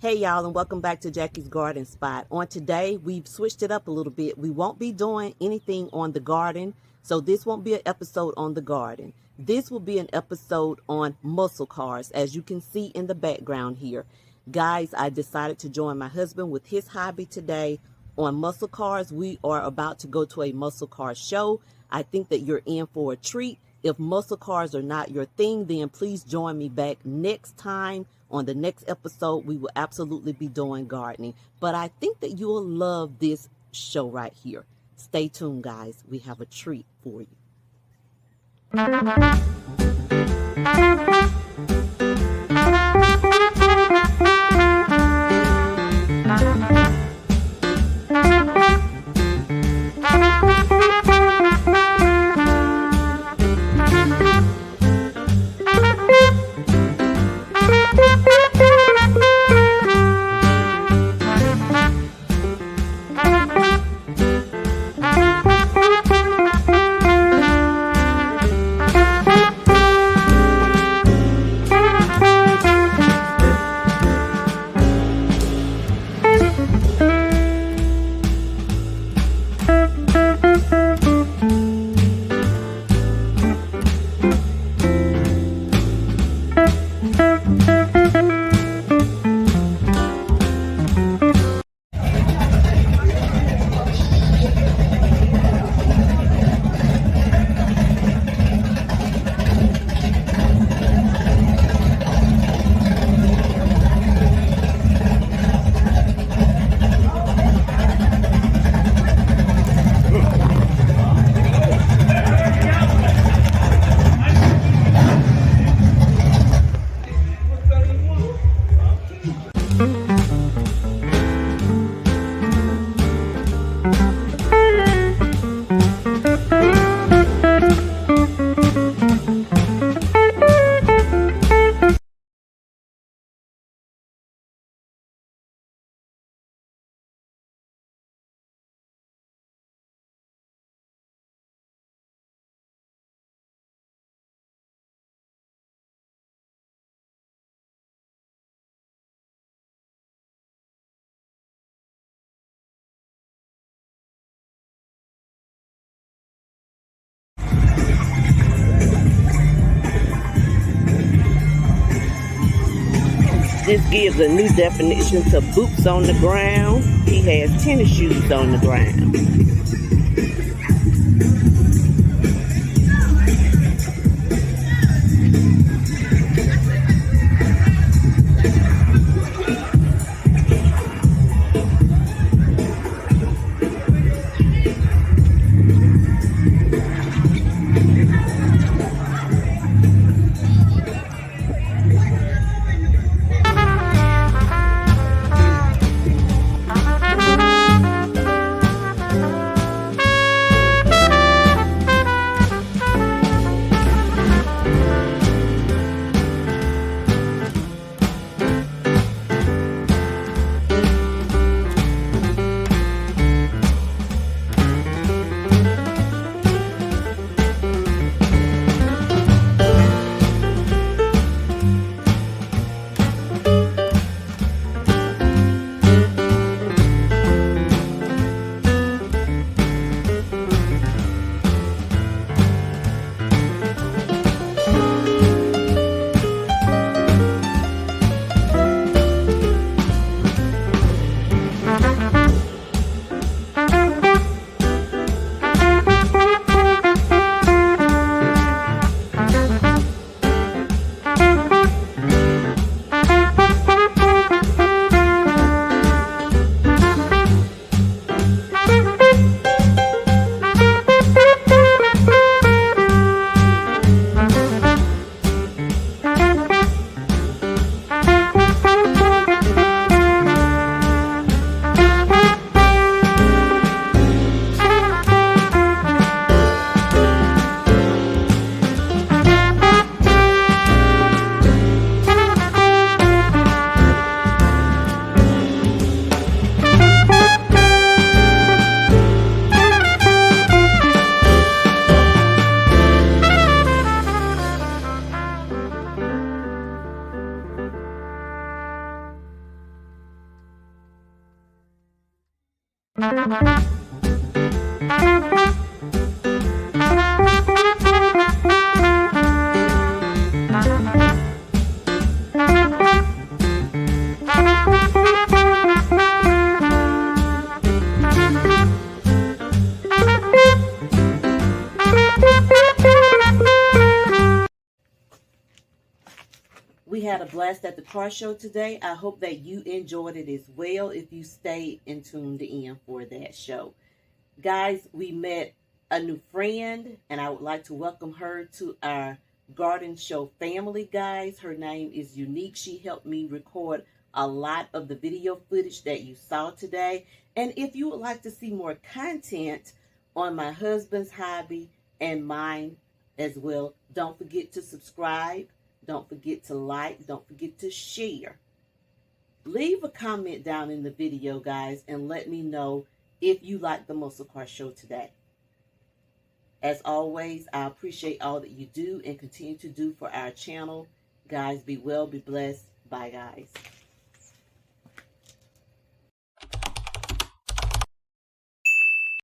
Hey y'all, and welcome back to Jackie's Garden Spot. On today, we've switched it up a little bit. We won't be doing anything on the garden, so this won't be an episode on the garden. This will be an episode on muscle cars, as you can see in the background here. Guys, I decided to join my husband with his hobby today on muscle cars. We are about to go to a muscle car show. I think that you're in for a treat. If muscle cars are not your thing, then please join me back next time. On the next episode, we will absolutely be doing gardening. But I think that you will love this show right here. Stay tuned, guys. We have a treat for you. This gives a new definition to boots on the ground. He has tennis shoes on the ground. We had a blast at the car show today. I hope that you enjoyed it as well if you stayed and tuned in for that show. Guys, we met a new friend, and I would like to welcome her to our garden show family, guys. Her name is Unique. She helped me record a lot of the video footage that you saw today. And if you would like to see more content on my husband's hobby and mine as well, don't forget to subscribe. Don't forget to like. Don't forget to share. Leave a comment down in the video, guys, and let me know if you like the Muscle Car Show today. As always, I appreciate all that you do and continue to do for our channel. Guys, be well, be blessed. Bye, guys.